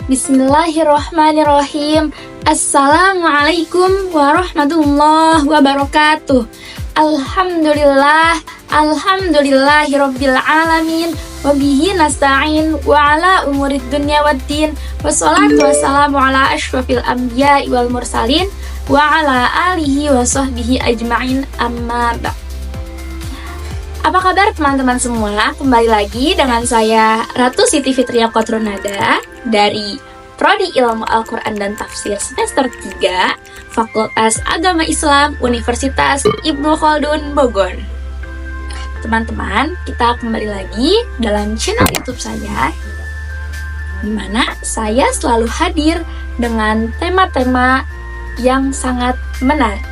Bismillahirrahmanirrahim. Assalamualaikum warahmatullahi wabarakatuh. Alhamdulillahirabbil alamin. Wabihi nasta'in wa ala umurid dunya waddin. Wassalatu wassalamu ala asyrafil anbiya'i wal mursalin wa ala alihi wa sahbihi ajma'in, amma ba'd. Apa kabar teman-teman semua? Kembali lagi dengan saya Ratu Siti Fitria Kotrunada dari Prodi Ilmu Al-Quran dan Tafsir semester 3 Fakultas Agama Islam Universitas Ibnu Khaldun Bogor. Teman-teman, kita kembali lagi dalam channel YouTube saya, di mana saya selalu hadir dengan tema-tema yang sangat menarik.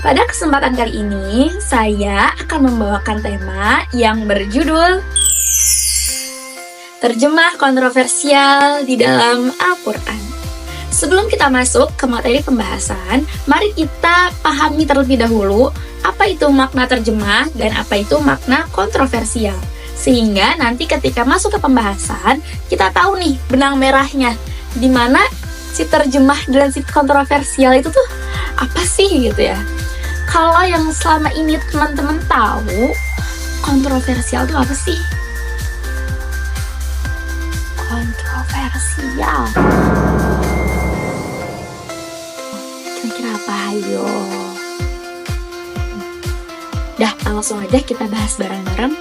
Pada kesempatan kali ini, saya akan membawakan tema yang berjudul Terjemah Kontroversial di dalam Al-Quran. Sebelum kita masuk ke materi pembahasan, mari kita pahami terlebih dahulu apa itu makna terjemah dan apa itu makna kontroversial. Sehingga nanti ketika masuk ke pembahasan, kita tahu nih benang merahnya, di mana si terjemah dan si kontroversial itu tuh apa sih gitu ya. Kalau yang selama ini teman-teman tahu, kontroversial itu apa sih? Kontroversial. Kira-kira apa? Ayo. Dah, langsung aja kita bahas bareng-bareng.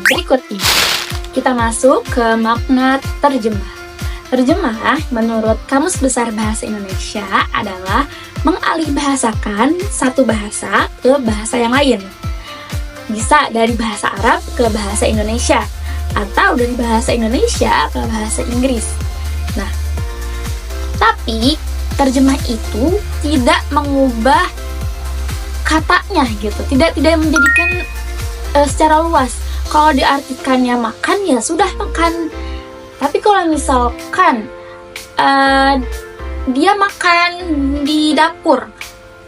Berikut ini, kita masuk ke makna terjemah. Terjemah menurut Kamus Besar Bahasa Indonesia adalah mengalihbahasakan satu bahasa ke bahasa yang lain. Bisa dari bahasa Arab ke bahasa Indonesia, atau dari bahasa Indonesia ke bahasa Inggris. Nah, tapi terjemah itu tidak mengubah katanya gitu, tidak menjadikan secara luas. Kalau diartikannya makan, ya sudah makan. Tapi kalau misalkan dia makan di dapur,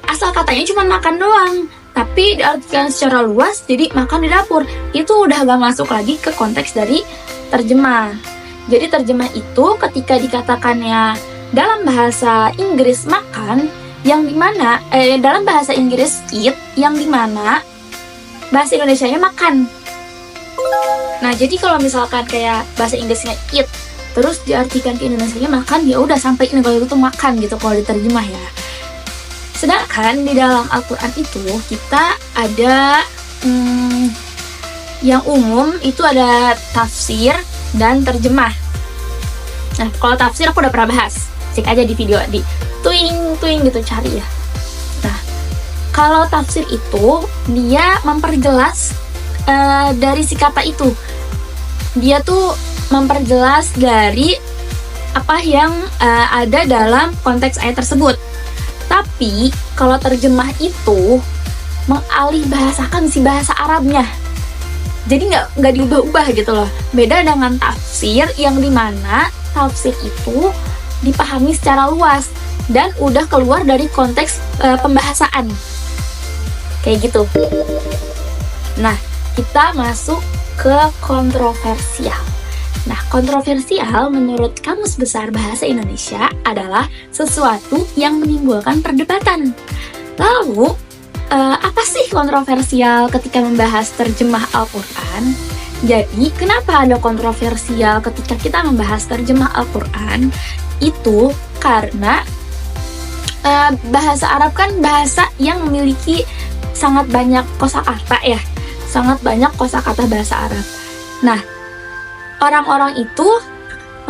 asal katanya cuma makan doang, tapi diartikan secara luas jadi makan di dapur, itu udah gak masuk lagi ke konteks dari terjemah. Jadi terjemah itu ketika dikatakannya dalam bahasa Inggris makan, yang dimana dalam bahasa Inggris eat, yang dimana bahasa Indonesianya makan. Nah, jadi kalau misalkan kayak bahasa Inggrisnya eat, terus diartikan ke Indonesianya makan, ya udah sampai ini kalau itu tuh makan gitu kalau diterjemah ya. Sedangkan di dalam Al-Quran itu kita ada yang umum itu ada tafsir dan terjemah. Nah, kalau tafsir aku udah pernah bahas, cek aja di video di twing gitu, cari ya. Nah, kalau tafsir itu dia memperjelas dari si kata itu, dia tuh memperjelas dari apa yang ada dalam konteks ayat tersebut. Tapi kalau terjemah itu mengalihbahasakan si bahasa Arabnya, jadi nggak diubah-ubah gitu loh. Beda dengan tafsir yang dimana tafsir itu dipahami secara luas dan udah keluar dari konteks pembahasan kayak gitu. Nah, kita masuk ke kontroversial. Nah, kontroversial menurut Kamus Besar Bahasa Indonesia adalah sesuatu yang menimbulkan perdebatan. Lalu, apa sih kontroversial ketika membahas terjemah Al-Quran? Jadi, kenapa ada kontroversial ketika kita membahas terjemah Al-Quran? Itu karena bahasa Arab kan bahasa yang memiliki sangat banyak kosakata ya. Sangat banyak kosakata bahasa Arab. Nah, orang-orang itu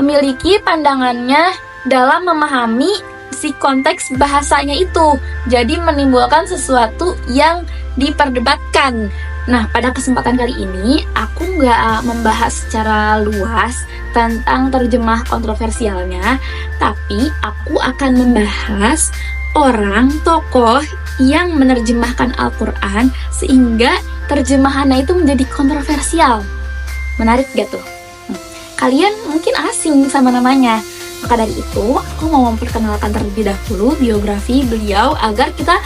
memiliki pandangannya dalam memahami si konteks bahasanya itu. Jadi menimbulkan sesuatu yang diperdebatkan. Nah, pada kesempatan kali ini aku nggak membahas secara luas tentang terjemah kontroversialnya, tapi aku akan membahas orang, tokoh yang menerjemahkan Al-Quran sehingga terjemahannya itu menjadi kontroversial. Menarik gak tuh? Kalian mungkin asing sama namanya, Maka dari itu, aku mau memperkenalkan terlebih dahulu biografi beliau agar kita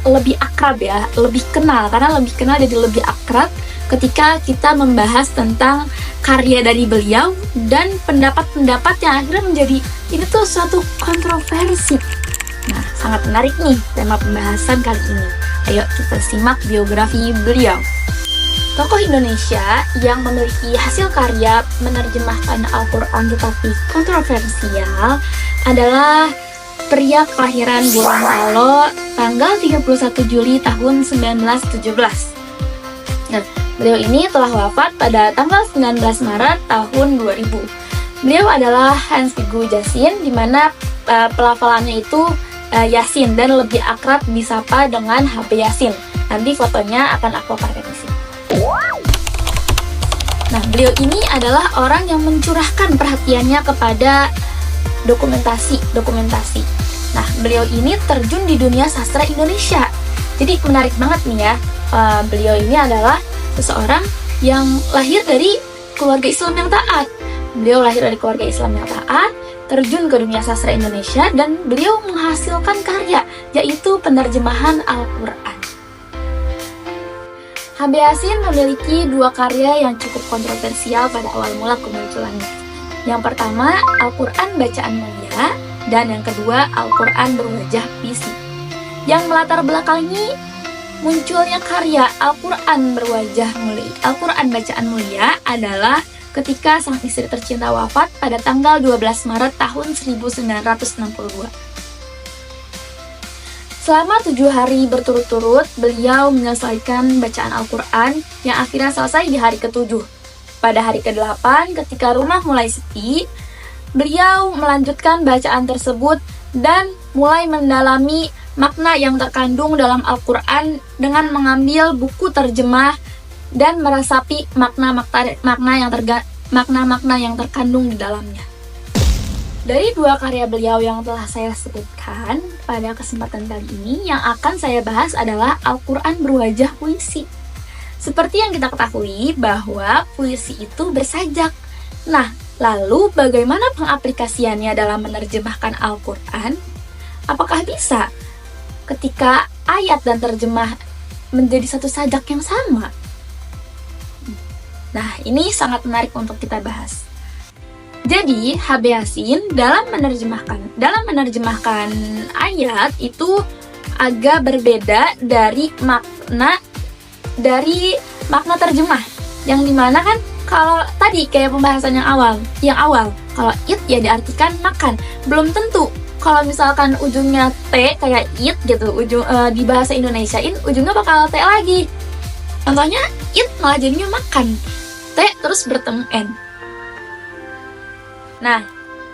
lebih akrab ya, lebih kenal. Karena lebih kenal jadi lebih akrab ketika kita membahas tentang karya dari beliau dan pendapat-pendapat yang akhirnya menjadi ini tuh suatu kontroversi. Nah, sangat menarik nih tema pembahasan kali ini. Ayo kita simak biografi beliau. Tokoh Indonesia yang memiliki hasil karya menerjemahkan Al-Quran tetapi kontroversial adalah pria kelahiran Gorontalo tanggal 31 Juli tahun 1917. Nah, beliau ini telah wafat pada tanggal 19 Maret tahun 2000. Beliau adalah Hans Wigu Yasin, di mana pelafalannya itu Yasin dan lebih akrab disapa dengan HB Yasin. Nanti fotonya akan aku pakai di sini. Nah, beliau ini adalah orang yang mencurahkan perhatiannya kepada dokumentasi. Nah, beliau ini terjun di dunia sastra Indonesia. Jadi menarik banget nih ya. Beliau ini adalah seseorang yang lahir dari keluarga Islam yang taat. Beliau lahir dari keluarga Islam yang taat, terjun ke dunia sastra Indonesia, dan beliau menghasilkan karya, yaitu penerjemahan Al-Quran. HB Yasin memiliki dua karya yang cukup kontroversial pada awal mula kemunculannya. Yang pertama, Al-Quran Bacaan Mulia, dan yang kedua, Al-Quran Berwajah Puisi. Yang melatar belakangi munculnya karya Al-Quran Berwajah Mulia, Al-Quran Bacaan Mulia adalah ketika sang istri tercinta wafat pada tanggal 12 Maret tahun 1962. Selama 7 hari berturut-turut, beliau menyelesaikan bacaan Al-Quran yang akhirnya selesai di hari ke-7. Pada hari ke-8, ketika rumah mulai sepi, beliau melanjutkan bacaan tersebut dan mulai mendalami makna yang terkandung dalam Al-Quran dengan mengambil buku terjemah dan meresapi makna-makna yang terkandung di dalamnya. Dari dua karya beliau yang telah saya sebutkan, pada kesempatan kali ini yang akan saya bahas adalah Al-Quran Berwajah Puisi. Seperti yang kita ketahui bahwa puisi itu bersajak. Nah, lalu bagaimana pengaplikasiannya dalam menerjemahkan Al-Quran? Apakah bisa ketika ayat dan terjemah menjadi satu sajak yang sama? Nah, ini sangat menarik untuk kita bahas. Jadi, HB Yasin dalam menerjemahkan ayat itu agak berbeda dari makna terjemah. Yang dimana kan kalau tadi kayak pembahasan yang awal, kalau eat ya diartikan makan. Belum tentu kalau misalkan ujungnya T kayak eat gitu, di bahasa Indonesiain ujungnya bakal T lagi. Contohnya eat malah jadinya makan. T terus bertemu N. Nah,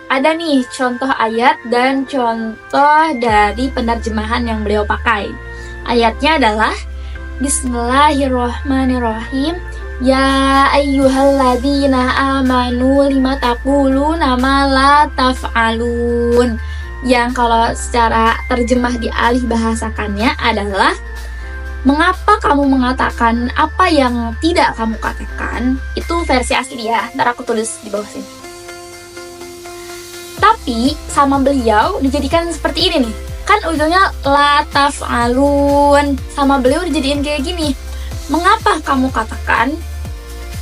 ada nih contoh ayat dan contoh dari penerjemahan yang beliau pakai. Ayatnya adalah Bismillahirrohmanirrohim. Ya ayyuhalladzina amanu lima taquluna ma la taf'alun. Yang kalau secara terjemah dialih bahasakannya adalah mengapa kamu mengatakan apa yang tidak kamu katakan. Itu versi asli ya, ntar aku tulis di bawah sini. Tapi sama beliau dijadikan seperti ini nih. Kan ujungnya la taf'alun. Sama beliau dijadiin kayak gini. Mengapa kamu katakan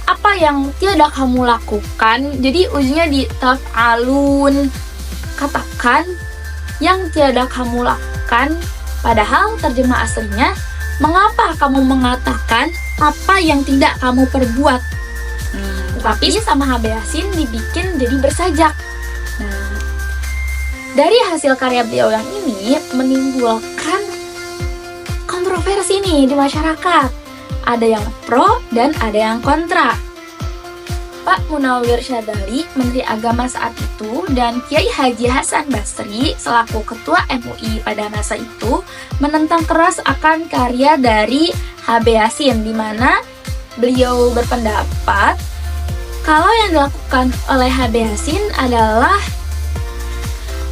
apa yang tidak kamu lakukan? Jadi ujungnya di taf'alun. Katakan yang tidak kamu lakukan. Padahal terjemah aslinya, mengapa kamu mengatakan apa yang tidak kamu perbuat? Tapi sama HB Yasin dibikin jadi bersajak. Nah, dari hasil karya beliau yang ini menimbulkan kontroversi nih di masyarakat. Ada yang pro dan ada yang kontra. Pak Munawir Syadzali, Menteri Agama saat itu, dan Kiai Haji Hasan Basri selaku Ketua MUI pada masa itu menentang keras akan karya dari HB Yasin, di mana beliau berpendapat kalau yang dilakukan oleh HB Yasin adalah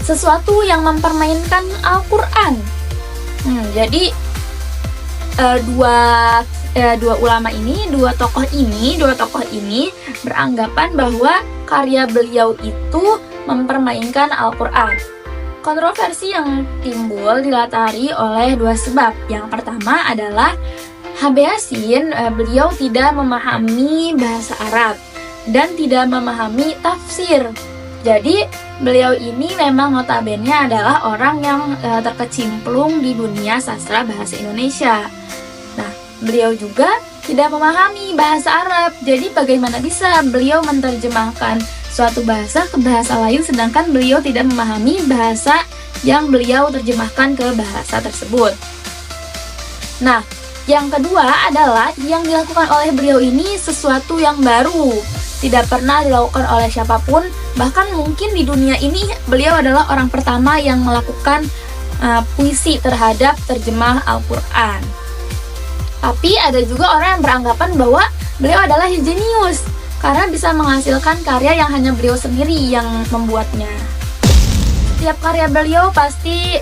sesuatu yang mempermainkan Al-Quran. Jadi dua tokoh ini beranggapan bahwa karya beliau itu mempermainkan Al-Quran. Kontroversi yang timbul dilatari oleh dua sebab. Yang pertama adalah H.B. Yasin, beliau tidak memahami bahasa Arab dan tidak memahami tafsir. Jadi beliau ini memang notabene adalah orang yang terkecimplung di dunia sastra bahasa Indonesia. Nah, beliau juga tidak memahami bahasa Arab. Jadi bagaimana bisa beliau menerjemahkan suatu bahasa ke bahasa lain sedangkan beliau tidak memahami bahasa yang beliau terjemahkan ke bahasa tersebut. Nah, yang kedua adalah yang dilakukan oleh beliau ini sesuatu yang baru, tidak pernah dilakukan oleh siapapun. Bahkan mungkin di dunia ini beliau adalah orang pertama yang melakukan puisi terhadap terjemah Al-Quran. Tapi ada juga orang yang beranggapan bahwa beliau adalah jenius karena bisa menghasilkan karya yang hanya beliau sendiri yang membuatnya. Setiap karya beliau pasti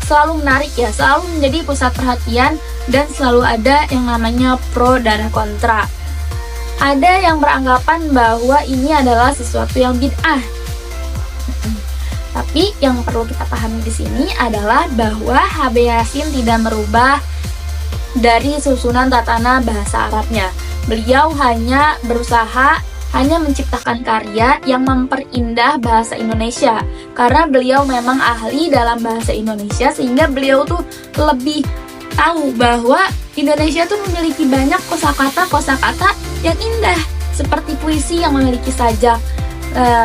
selalu menarik ya, selalu menjadi pusat perhatian dan selalu ada yang namanya pro dan kontra. Ada yang beranggapan bahwa ini adalah sesuatu yang bid'ah. Tapi yang perlu kita pahami di sini adalah bahwa H.B. Yasin tidak merubah dari susunan tatana bahasa Arabnya. Beliau hanya berusaha menciptakan karya yang memperindah bahasa Indonesia. Karena beliau memang ahli dalam bahasa Indonesia sehingga beliau tuh lebih tahu bahwa Indonesia tuh memiliki banyak kosakata yang indah seperti puisi yang memiliki sajak.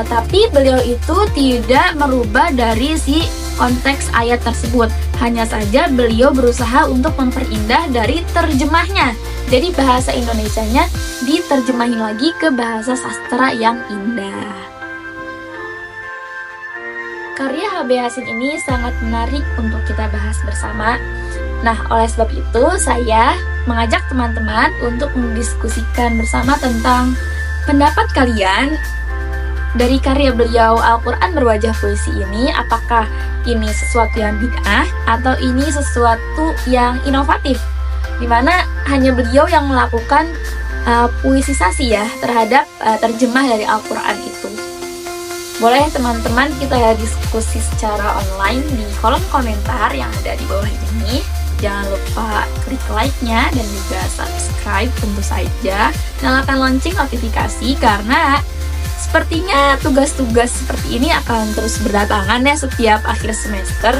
Tapi beliau itu tidak merubah dari si konteks ayat tersebut. Hanya saja beliau berusaha untuk memperindah dari terjemahnya. Jadi bahasa Indonesianya diterjemahin lagi ke bahasa sastra yang indah. Karya H.B. Yasin ini sangat menarik untuk kita bahas bersama. Nah, oleh sebab itu saya mengajak teman-teman untuk mendiskusikan bersama tentang pendapat kalian dari karya beliau Al-Quran Berwajah Puisi ini. Apakah ini sesuatu yang bid'ah atau ini sesuatu yang inovatif, dimana hanya beliau yang melakukan puisisasi ya terhadap terjemah dari Al-Quran itu. Boleh teman-teman kita diskusi secara online di kolom komentar yang ada di bawah ini. Jangan lupa klik like-nya dan juga subscribe tentu saja. Nyalakan lonceng notifikasi karena sepertinya tugas-tugas seperti ini akan terus berdatangan ya setiap akhir semester.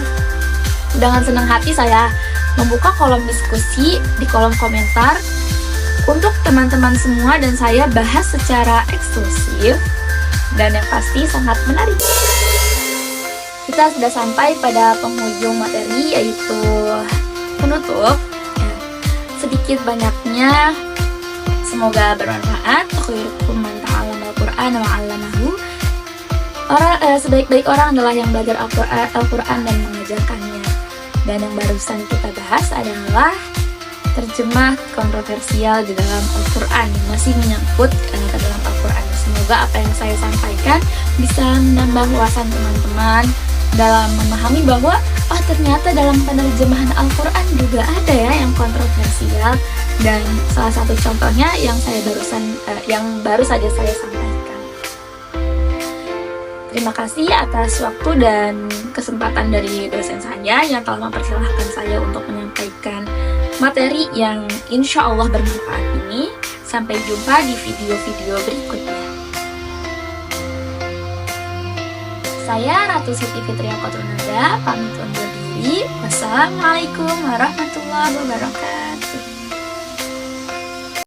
Dengan senang hati saya membuka kolom diskusi di kolom komentar untuk teman-teman semua dan saya bahas secara eksklusif dan yang pasti sangat menarik. Kita sudah sampai pada penghujung materi yaitu penutup. Sedikit banyaknya semoga bermanfaat. Khairukum man ta'allama al-Qur'an wa 'allamahu. Sebaik-baik orang adalah yang belajar Al-Quran dan mengajarkannya. Dan yang barusan kita bahas adalah terjemah kontroversial di dalam Al-Quran yang masih menyangkut ke dalam Al-Quran. Semoga apa yang saya sampaikan bisa menambah wawasan teman-teman dalam memahami bahwa ternyata dalam penerjemahan Al-Quran juga ada ya yang kontroversial, dan salah satu contohnya yang baru saja saya sampaikan. Terima kasih atas waktu dan kesempatan dari dosen saya yang telah mempersilahkan saya untuk menyampaikan materi yang insya Allah bermanfaat ini. Sampai jumpa di video-video berikutnya. Saya Ratu Siti Fitriya Kotrunada, pamit undur diri. Wassalamualaikum warahmatullahi wabarakatuh.